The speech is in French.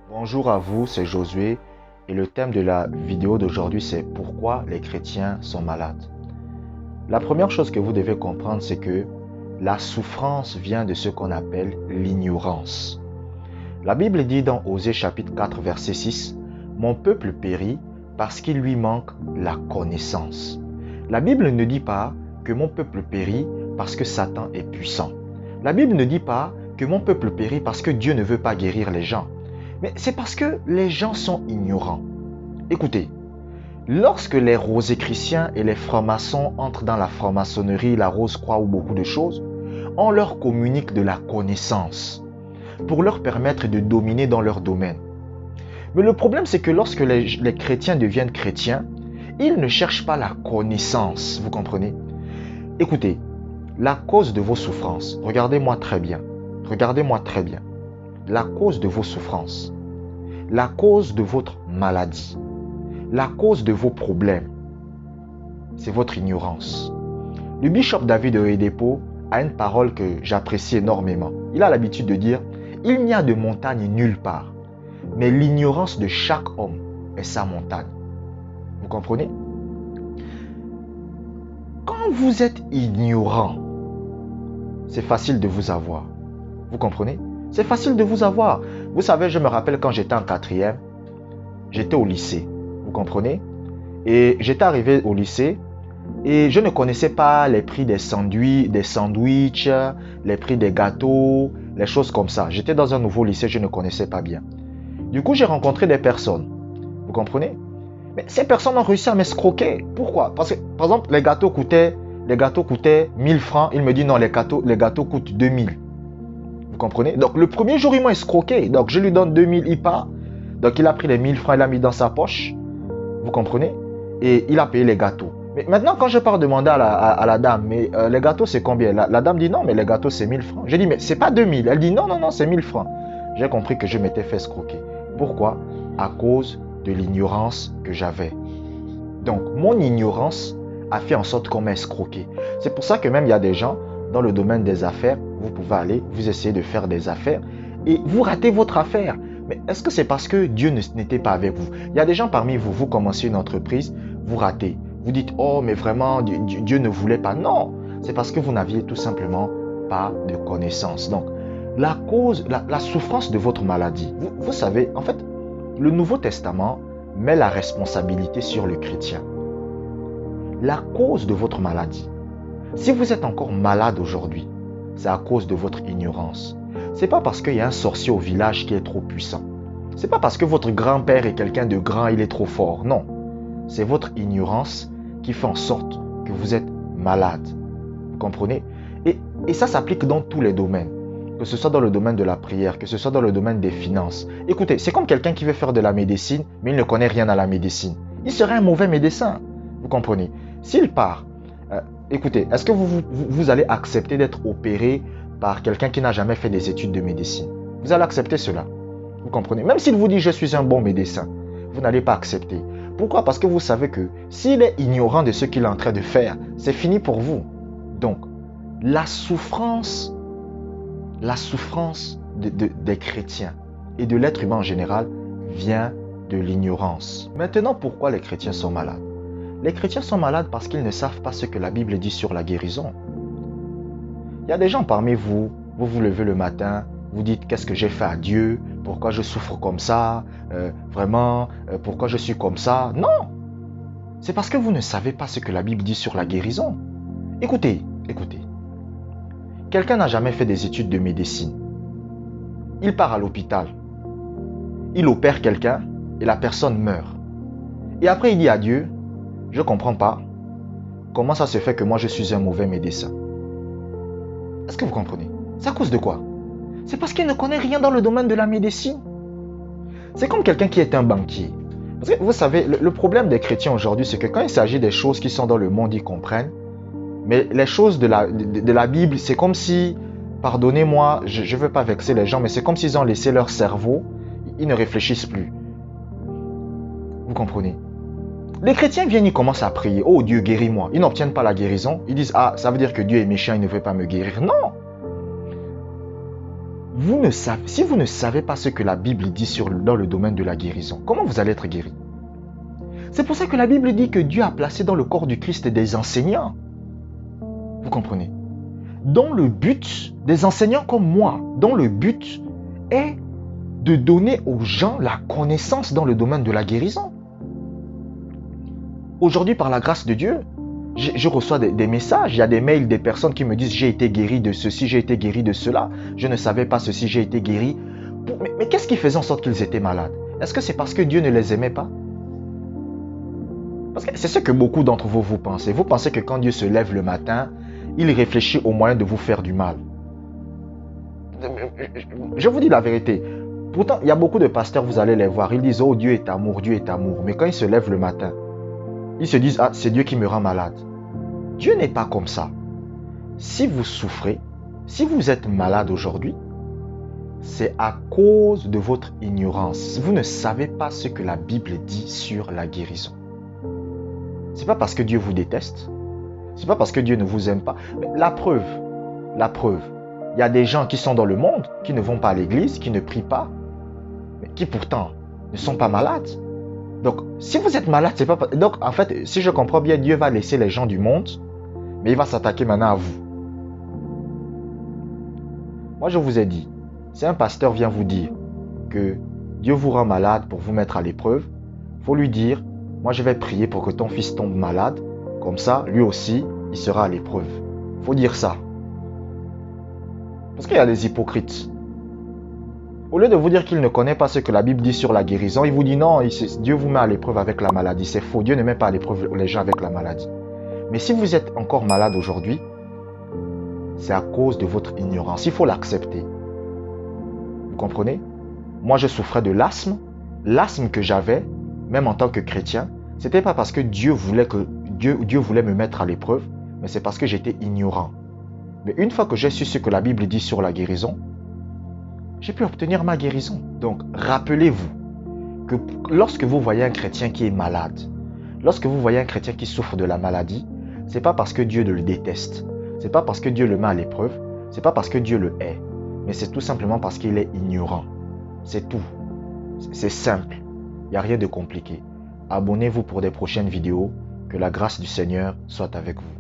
Bonjour à vous, c'est Josué et le thème de la vidéo d'aujourd'hui c'est pourquoi les chrétiens sont malades. La première chose que vous devez comprendre c'est que la souffrance vient de ce qu'on appelle l'ignorance. La Bible dit dans Osée chapitre 4 verset 6 « Mon peuple périt parce qu'il lui manque la connaissance ». La Bible ne dit pas que mon peuple périt parce que Satan est puissant. La Bible ne dit pas que mon peuple périt parce que Dieu ne veut pas guérir les gens. Mais c'est parce que les gens sont ignorants. Écoutez, lorsque les rosicruciens et les francs-maçons entrent dans la franc-maçonnerie, la Rose-Croix ou beaucoup de choses, on leur communique de la connaissance pour leur permettre de dominer dans leur domaine. Mais le problème, c'est que lorsque les chrétiens deviennent chrétiens, ils ne cherchent pas la connaissance, vous comprenez? Écoutez, la cause de vos souffrances, regardez-moi très bien, la cause de vos souffrances, la cause de votre maladie, la cause de vos problèmes, c'est votre ignorance. Le bishop David Oyedepo a une parole que j'apprécie énormément. Il a l'habitude de dire « Il n'y a de montagne nulle part, mais l'ignorance de chaque homme est sa montagne. » Vous comprenez? Quand vous êtes ignorant, c'est facile de vous avoir. Vous comprenez? C'est facile de vous avoir. Vous savez, je me rappelle quand j'étais en quatrième, j'étais au lycée. Vous comprenez? Et j'étais arrivé au lycée et je ne connaissais pas les prix des sandwichs, les prix des gâteaux, les choses comme ça. J'étais dans un nouveau lycée, je ne connaissais pas bien. Du coup, j'ai rencontré des personnes. Vous comprenez? Mais ces personnes ont réussi à m'escroquer. Pourquoi? Parce que, par exemple, les gâteaux coûtaient 1000 francs. Il me dit non, les gâteaux coûtent 2000. Vous comprenez? Donc, le premier jour, il m'a escroqué. Donc, je lui donne 2000, il part. Donc, il a pris les 1000 francs, il l'a mis dans sa poche. Vous comprenez? Et il a payé les gâteaux. Mais maintenant, quand je pars demander à la dame, mais les gâteaux, c'est combien? La dame dit non, mais les gâteaux, c'est 1000 francs. J'ai dit, mais c'est pas 2000. Elle dit non, c'est 1000 francs. J'ai compris que je m'étais fait escroquer. Pourquoi? À cause de l'ignorance que j'avais. Donc, mon ignorance a fait en sorte qu'on m'a escroqué. C'est pour ça que même il y a des gens dans le domaine des affaires, vous pouvez aller, vous essayez de faire des affaires et vous ratez votre affaire. Mais est-ce que c'est parce que Dieu n'était pas avec vous? Il y a des gens parmi vous, vous commencez une entreprise, vous ratez. Vous dites, oh, mais vraiment, Dieu ne voulait pas. Non, c'est parce que vous n'aviez tout simplement pas de connaissance. Donc, la cause, la souffrance de votre maladie, vous savez, en fait, le Nouveau Testament met la responsabilité sur le chrétien. La cause de votre maladie, si vous êtes encore malade aujourd'hui, c'est à cause de votre ignorance. C'est pas parce qu'il y a un sorcier au village qui est trop puissant. C'est pas parce que votre grand-père est quelqu'un de grand, il est trop fort. Non. C'est votre ignorance qui fait en sorte que vous êtes malade. Vous comprenez? Et ça s'applique dans tous les domaines. Que ce soit dans le domaine de la prière, que ce soit dans le domaine des finances. Écoutez, c'est comme quelqu'un qui veut faire de la médecine, mais il ne connaît rien à la médecine. Il serait un mauvais médecin. Vous comprenez? S'il part, écoutez, est-ce que vous allez accepter d'être opéré par quelqu'un qui n'a jamais fait des études de médecine? Vous allez accepter cela. Vous comprenez? Même s'il vous dit je suis un bon médecin, vous n'allez pas accepter. Pourquoi? Parce que vous savez que s'il est ignorant de ce qu'il est en train de faire, c'est fini pour vous. Donc, la souffrance des chrétiens et de l'être humain en général vient de l'ignorance. Maintenant, pourquoi les chrétiens sont malades? Les chrétiens sont malades parce qu'ils ne savent pas ce que la Bible dit sur la guérison. Il y a des gens parmi vous, vous levez le matin, vous dites qu'est-ce que j'ai fait à Dieu, pourquoi je souffre comme ça, pourquoi je suis comme ça. Non, c'est parce que vous ne savez pas ce que la Bible dit sur la guérison. Écoutez, quelqu'un n'a jamais fait des études de médecine. Il part à l'hôpital, il opère quelqu'un et la personne meurt. Et après il dit à Dieu, je ne comprends pas comment ça se fait que moi je suis un mauvais médecin. Est-ce que vous comprenez? C'est à cause de quoi? C'est parce qu'il ne connaît rien dans le domaine de la médecine. C'est comme quelqu'un qui est un banquier. Parce que vous savez, le problème des chrétiens aujourd'hui, c'est que quand il s'agit des choses qui sont dans le monde, ils comprennent. Mais les choses de la Bible, c'est comme si, pardonnez-moi, je ne veux pas vexer les gens, mais c'est comme s'ils ont laissé leur cerveau, ils ne réfléchissent plus. Vous comprenez? Les chrétiens viennent, ils commencent à prier. Oh Dieu, guéris-moi. Ils n'obtiennent pas la guérison. Ils disent, ah, ça veut dire que Dieu est méchant, il ne veut pas me guérir. Non. si vous ne savez pas ce que la Bible dit dans le domaine de la guérison, comment vous allez être guéri? C'est pour ça que la Bible dit que Dieu a placé dans le corps du Christ des enseignants. Vous comprenez? Dont le but, des enseignants comme moi, dont le but est de donner aux gens la connaissance dans le domaine de la guérison. Aujourd'hui, par la grâce de Dieu, je reçois des messages, il y a des mails des personnes qui me disent j'ai été guéri de ceci, j'ai été guéri de cela, je ne savais pas ceci, j'ai été guéri. Mais qu'est-ce qui faisait en sorte qu'ils étaient malades? Est-ce que c'est parce que Dieu ne les aimait pas? Parce que c'est ce que beaucoup d'entre vous pensez. Vous pensez que quand Dieu se lève le matin, il réfléchit aux moyens de vous faire du mal. Je vous dis la vérité. Pourtant, il y a beaucoup de pasteurs, vous allez les voir, ils disent « Oh, Dieu est amour, Dieu est amour ». Mais quand ils se lèvent le matin, ils se disent « Ah, c'est Dieu qui me rend malade ». Dieu n'est pas comme ça. Si vous souffrez, si vous êtes malade aujourd'hui, c'est à cause de votre ignorance. Vous ne savez pas ce que la Bible dit sur la guérison. Ce n'est pas parce que Dieu vous déteste. Ce n'est pas parce que Dieu ne vous aime pas. Mais la preuve, il y a des gens qui sont dans le monde, qui ne vont pas à l'église, qui ne prient pas, mais qui pourtant ne sont pas malades. Donc, si vous êtes malade, c'est pas... Donc, en fait, si je comprends bien, Dieu va laisser les gens du monde, mais il va s'attaquer maintenant à vous. Moi, je vous ai dit, si un pasteur vient vous dire que Dieu vous rend malade pour vous mettre à l'épreuve, il faut lui dire, moi je vais prier pour que ton fils tombe malade, comme ça, lui aussi, il sera à l'épreuve. Il faut dire ça. Parce qu'il y a des hypocrites. Au lieu de vous dire qu'il ne connaît pas ce que la Bible dit sur la guérison, il vous dit non, Dieu vous met à l'épreuve avec la maladie. C'est faux, Dieu ne met pas à l'épreuve les gens avec la maladie. Mais si vous êtes encore malade aujourd'hui, c'est à cause de votre ignorance. Il faut l'accepter. Vous comprenez? Moi, je souffrais de l'asthme. L'asthme que j'avais, même en tant que chrétien, ce n'était pas parce que Dieu voulait me mettre à l'épreuve, mais c'est parce que j'étais ignorant. Mais une fois que j'ai su ce que la Bible dit sur la guérison, j'ai pu obtenir ma guérison. Donc, rappelez-vous que lorsque vous voyez un chrétien qui est malade, lorsque vous voyez un chrétien qui souffre de la maladie, ce n'est pas parce que Dieu le déteste, ce n'est pas parce que Dieu le met à l'épreuve, ce n'est pas parce que Dieu le hait, mais c'est tout simplement parce qu'il est ignorant. C'est tout. C'est simple. Il n'y a rien de compliqué. Abonnez-vous pour des prochaines vidéos. Que la grâce du Seigneur soit avec vous.